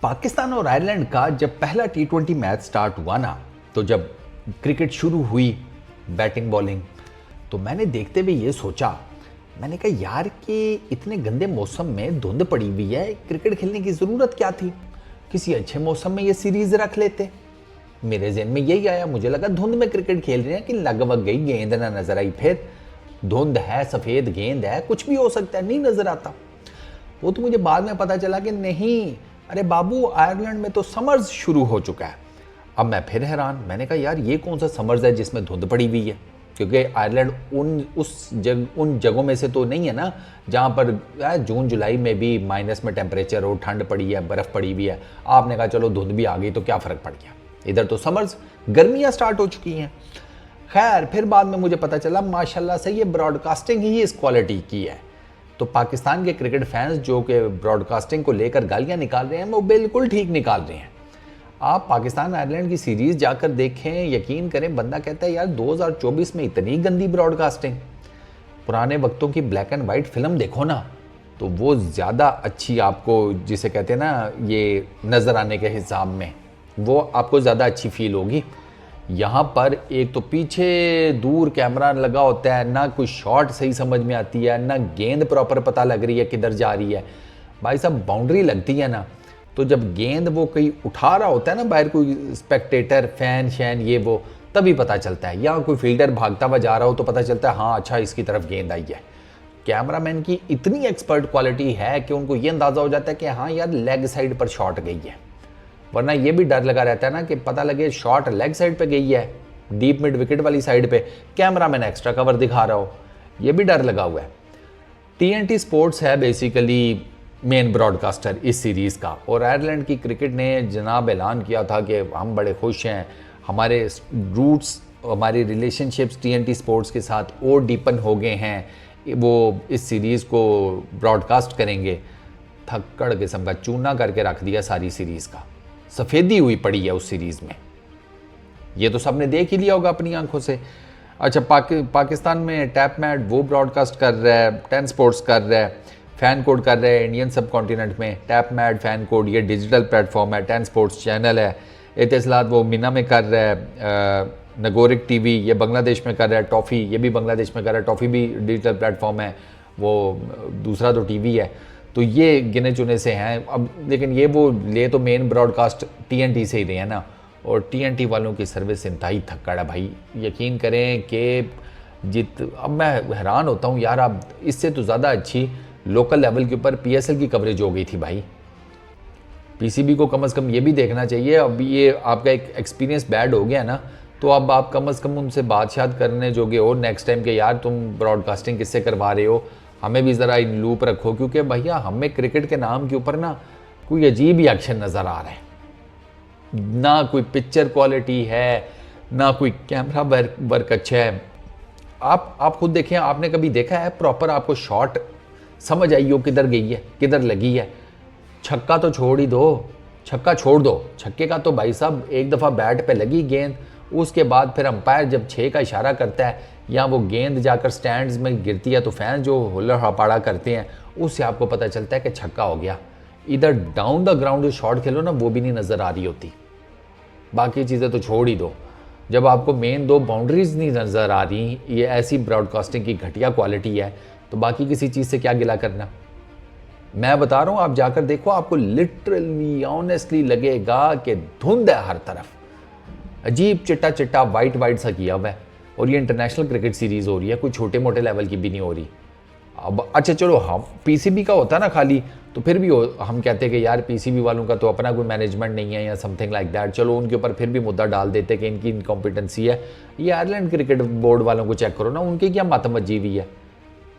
पाकिस्तान और आयरलैंड का जब पहला टी20 मैच स्टार्ट हुआ ना, तो जब क्रिकेट शुरू हुई, बैटिंग बॉलिंग, तो मैंने देखते हुए ये सोचा, मैंने कहा यार कि इतने गंदे मौसम में धुंध पड़ी हुई है, क्रिकेट खेलने की ज़रूरत क्या थी। किसी अच्छे मौसम में ये सीरीज़ रख लेते। मेरे जहन में यही आया। मुझे लगा धुंध में क्रिकेट खेल रहे हैं कि लगभग गई, गेंद ना नजर आई। फिर धुंध है, सफ़ेद गेंद है, कुछ भी हो सकता है, नहीं नज़र आता। वो तो मुझे बाद में पता चला कि नहीं, अरे बाबू, आयरलैंड में तो समर्स शुरू हो चुका है। अब मैं फिर हैरान, मैंने कहा यार ये कौन सा समर्स है जिसमें धुंध पड़ी हुई है, क्योंकि आयरलैंड उन जगहों में से तो नहीं है ना जहाँ पर जून जुलाई में भी माइनस में टेम्परेचर हो, ठंड पड़ी है, बर्फ़ पड़ी हुई है। आपने कहा चलो धुंध भी आ गई तो क्या फ़र्क पड़ गया। इधर तो समर्स, गर्मियाँ स्टार्ट हो चुकी हैं। खैर, फिर बाद में मुझे पता चला माशाल्लाह से ये ब्रॉडकास्टिंग ही इस क्वालिटी की है। तो पाकिस्तान के क्रिकेट फैंस जो कि ब्रॉडकास्टिंग को लेकर गालियां निकाल रहे हैं, वो बिल्कुल ठीक निकाल रहे हैं। आप पाकिस्तान आयरलैंड की सीरीज़ जाकर देखें, यकीन करें, बंदा कहता है यार 2024 में इतनी गंदी ब्रॉडकास्टिंग। पुराने वक्तों की ब्लैक एंड वाइट फिल्म देखो ना, तो वो ज़्यादा अच्छी आपको, जिसे कहते हैं ना, ये नज़र आने के हिसाब में वो आपको ज़्यादा अच्छी फील होगी। यहाँ पर एक तो पीछे दूर कैमरा लगा होता है, ना कोई शॉट सही समझ में आती है, ना गेंद प्रॉपर पता लग रही है किधर जा रही है। भाई साहब, बाउंड्री लगती है ना, तो जब गेंद वो कहीं उठा रहा होता है ना, बाहर कोई स्पेक्टेटर, फैन शैन ये वो, तभी पता चलता है। या कोई फील्डर भागता हुआ जा रहा हो तो पता चलता है हाँ अच्छा इसकी तरफ गेंद आई है। कैमरामैन की इतनी एक्सपर्ट क्वालिटी है कि उनको ये अंदाज़ा हो जाता है कि हाँ यार लेग साइड पर शॉट गई है। वरना ये भी डर लगा रहता है ना कि पता लगे शॉट लेग साइड पे गई है, डीप मिड विकेट वाली साइड पे, कैमरामैन एक्स्ट्रा कवर दिखा रहा हो, ये भी डर लगा हुआ है। टीएनटी स्पोर्ट्स है बेसिकली मेन ब्रॉडकास्टर इस सीरीज़ का, और आयरलैंड की क्रिकेट ने जनाब ऐलान किया था कि हम बड़े खुश हैं, हमारे रूट्स, हमारी रिलेशनशिप्स टीएनटी स्पोर्ट्स के साथ और डीपन हो गए हैं, वो इस सीरीज़ को ब्रॉडकास्ट करेंगे। थक्कड़ किस्म का चूना करके रख दिया सारी सीरीज़ का, सफ़ेदी हुई पड़ी है उस सीरीज़ में। ये तो सबने देख ही लिया होगा अपनी आंखों से। अच्छा, पाकिस्तान में टैप मैट वो ब्रॉडकास्ट कर रहा है, 10 स्पोर्ट्स कर रहा है, फैन कोड कर रहा है इंडियन सब कॉन्टिनेंट में। टैप मैट, फैन कोड, ये डिजिटल प्लेटफॉर्म है, 10 स्पोर्ट्स चैनल है। इत्तेसलात वो मीना में कर रहा है, नगोरिक टीवी ये बांग्लादेश में कर रहा है, टॉफ़ी ये भी बांग्लादेश में कर रहा है, टॉफ़ी भी डिजिटल प्लेटफॉर्म है, वो दूसरा तो टीवी है। तो ये गिने चुने से हैं अब, लेकिन ये वो ले तो मेन ब्रॉडकास्ट टीएनटी से ही रहे हैं ना, और टीएनटी वालों की सर्विस इंतहाई थक्कड़ है भाई। यकीन करें कि अब मैं हैरान होता हूँ यार, अब इससे तो ज़्यादा अच्छी लोकल लेवल के ऊपर पीएसएल की कवरेज हो गई थी भाई। पीसीबी को कम से कम ये भी देखना चाहिए। अब ये आपका एक एक्सपीरियंस बैड हो गया ना, तो अब आप कम से कम उनसे बातचीत करने जोगे हो नेक्स्ट टाइम के, यार तुम ब्रॉडकास्टिंग किससे करवा रहे हो, हमें भी ज़रा इन लूप रखो, क्योंकि भैया हमें क्रिकेट के नाम के ऊपर ना कोई अजीब ही एक्शन नज़र आ रहा है। ना कोई पिक्चर क्वालिटी है, ना कोई कैमरा वर्क अच्छा है। आप खुद देखें, आपने कभी देखा है प्रॉपर आपको शॉट समझ आई हो किधर गई है, किधर लगी है? छक्का तो छोड़ ही दो, छक्का छोड़ दो, छक्के का तो भाई साहब एक दफ़ा बैट पे लगी गेंद, उसके बाद फिर अंपायर जब 6 का इशारा करता है या वो गेंद जाकर स्टैंड्स में गिरती है, तो फैन जो हुल्लड़ हपाड़ा करते हैं, उससे आपको पता चलता है कि छक्का हो गया। इधर डाउन द ग्राउंड जो शॉट खेलो ना, वो भी नहीं नज़र आ रही होती। बाकी चीज़ें तो छोड़ ही दो, जब आपको मेन 2 बाउंड्रीज नहीं नज़र आ रही, ये ऐसी ब्रॉडकास्टिंग की घटिया क्वालिटी है, तो बाकी किसी चीज़ से क्या गिला करना। मैं बता रहा हूँ, आप जाकर देखो, आपको लिटरली ऑनेस्टली लगेगा कि धुंध है हर तरफ, अजीब चिट्टा चिट्टा वाइट वाइट सा किया हुआ है। और ये इंटरनेशनल क्रिकेट सीरीज़ हो रही है, कोई छोटे मोटे लेवल की भी नहीं हो रही। अब अच्छा चलो, हाँ पीसीबी का होता ना खाली, तो फिर भी हम कहते हैं कि यार पीसीबी वालों का तो अपना कोई मैनेजमेंट नहीं है या समथिंग लाइक दैट, चलो उनके ऊपर फिर भी मुद्दा डाल देते कि इनकी इनकॉम्पिटेंसी है। ये आयरलैंड क्रिकेट बोर्ड वालों को चेक करो ना, उनकी क्या मातमज्जी हुई है।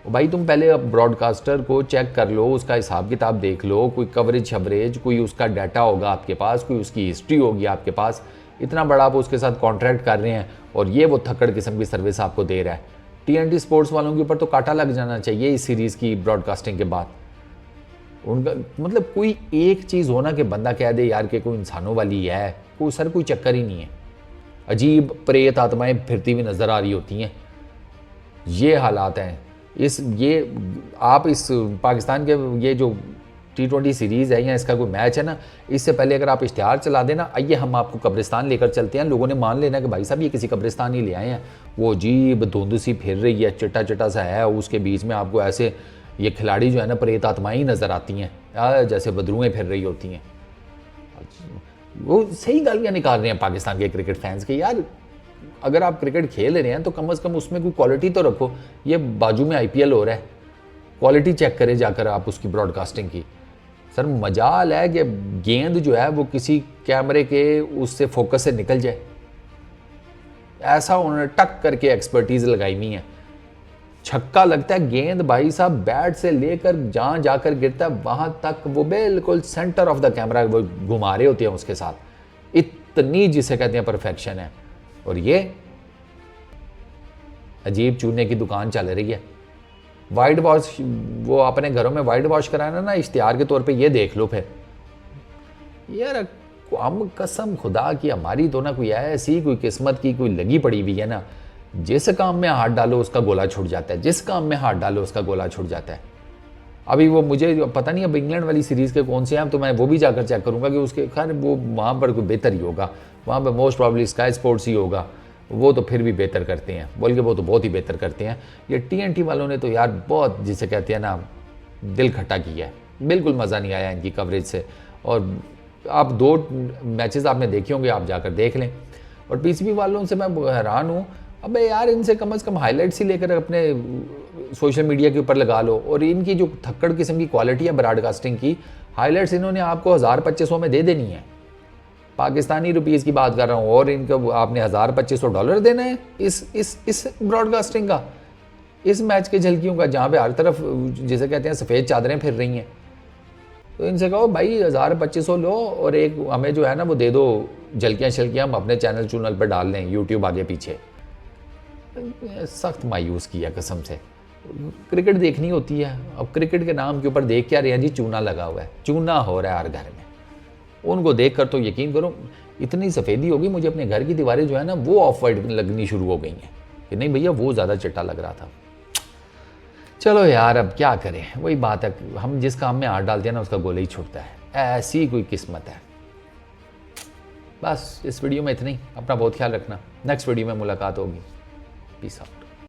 भाई तुम पहले ब्रॉडकास्टर को चेक कर लो, उसका हिसाब किताब देख लो, कोई कवरेज शवरेज, कोई उसका डाटा होगा आपके पास, कोई उसकी हिस्ट्री होगी आपके पास। इतना बड़ा आप उसके साथ कॉन्ट्रैक्ट कर रहे हैं और ये वो थक्कड़ किस्म की सर्विस आपको दे रहा है। टीएनटी स्पोर्ट्स वालों के ऊपर तो कांटा लग जाना चाहिए इस सीरीज़ की ब्रॉडकास्टिंग के बाद। उनका मतलब कोई एक चीज़ होना कि बंदा कह दे यार कि कोई इंसानों वाली है, कोई चक्कर ही नहीं है। अजीब प्रेत आत्माएं फिरती हुई नज़र आ रही होती हैं। ये हालात हैं। ये आप इस पाकिस्तान के ये जो T20 सीरीज़ है या इसका कोई मैच है ना, इससे पहले अगर आप इश्तिहार चला देना, आइए हम आपको कब्रिस्तान लेकर चलते हैं, लोगों ने मान लेना कि भाई साहब ये किसी कब्रिस्तान ही ले आए हैं, वो अजीब धुंध सी फिर रही है, चिट्टा चिट्टा सा है, उसके बीच में आपको ऐसे ये खिलाड़ी जो है ना प्रेत आत्माएं नज़र आती हैं, जैसे बदरुएँ फिर रही होती हैं। वो सही गालियाँ निकाल रहे हैं पाकिस्तान के क्रिकेट फैंस के, यार अगर आप क्रिकेट खेल रहे हैं तो कम से कम उसमें कोई क्वालिटी तो रखो। ये बाजू में IPL हो रहा है, क्वालिटी चेक करें जाकर आप उसकी ब्रॉडकास्टिंग की। सर मजाल है कि गेंद जो है वो किसी कैमरे के उससे फोकस से निकल जाए, ऐसा उन्होंने टक करके एक्सपर्टीज लगाई हुई है। छक्का लगता है, गेंद भाई साहब बैट से लेकर जहां जाकर गिरता है वहां तक वो बिल्कुल सेंटर ऑफ द कैमरा वो घुमा रहे होते हैं उसके साथ, इतनी जिसे कहते हैं परफेक्शन है। और ये अजीब चूने की दुकान चल रही है। वाइट वॉश, वो अपने घरों में वाइट वॉश कराना ना इश्तिहार के तौर पे, ये देख लो फिर यार, हम कसम खुदा की हमारी तो ना कोई ऐसी कोई किस्मत की कोई लगी पड़ी हुई है ना, जिस काम में हाथ डालो उसका गोला छूट जाता है, जिस काम में हाथ डालो उसका गोला छूट जाता है। अभी वो मुझे पता नहीं अब इंग्लैंड वाली सीरीज़ के कौन से हैं, तो मैं वो भी जाकर चेक करूंगा कि उसके खैर वो वहाँ पर कोई बेहतर ही होगा, वहाँ पर मोस्ट प्रॉब्ली स्काई स्पोर्ट्स ही होगा, वो तो फिर भी बेहतर करते हैं, बोल के वो तो बहुत ही बेहतर करते हैं। ये TNT वालों ने तो यार बहुत जिसे कहते हैं ना दिल खट्टा किया है, बिल्कुल मज़ा नहीं आया इनकी कवरेज से। और आप 2 मैचेस आपने देखे होंगे, आप जाकर देख लें। और PCB वालों से मैं हैरान हूँ, अबे यार इनसे कम से कम हाईलाइट्स ही लेकर अपने सोशल मीडिया के ऊपर लगा लो। और इनकी जो थक्कड़ किस्म की क्वालिटी है ब्रॉडकास्टिंग की, हाईलाइट्स इन्होंने आपको 1000-2500 में दे देनी है, पाकिस्तानी रुपीज़ की बात कर रहा हूँ, और इनको आपने $1000-2500 देना है इस ब्रॉडकास्टिंग का, इस मैच के झलकियों का, जहाँ पे हर तरफ जिसे कहते हैं सफ़ेद चादरें फिर रही हैं। तो इनसे कहो भाई 1000-2500 लो और एक हमें जो है ना वो दे दो, झलकियाँ शलकियाँ हम अपने चैनल पर डाल लें, यूट्यूब आगे पीछे। सख्त मायूस किया कसम से। क्रिकेट देखनी होती है, अब क्रिकेट के नाम के ऊपर देख क्या रहे हैं जी, चूना लगा हुआ है, चूना हो रहा है हर घर में। उनको देखकर तो यकीन करो इतनी सफ़ेदी होगी, मुझे अपने घर की दीवारें जो है ना वो ऑफ वाइट लगनी शुरू हो गई हैं कि नहीं भैया वो ज़्यादा चिट्टा लग रहा था। चलो यार अब क्या करें, वही बात है, हम जिस काम में हाथ डालते हैं ना उसका गोला ही छूटता है, ऐसी कोई किस्मत है। बस इस वीडियो में इतना ही, अपना बहुत ख्याल रखना, नेक्स्ट वीडियो में मुलाकात होगी, पीस आउट।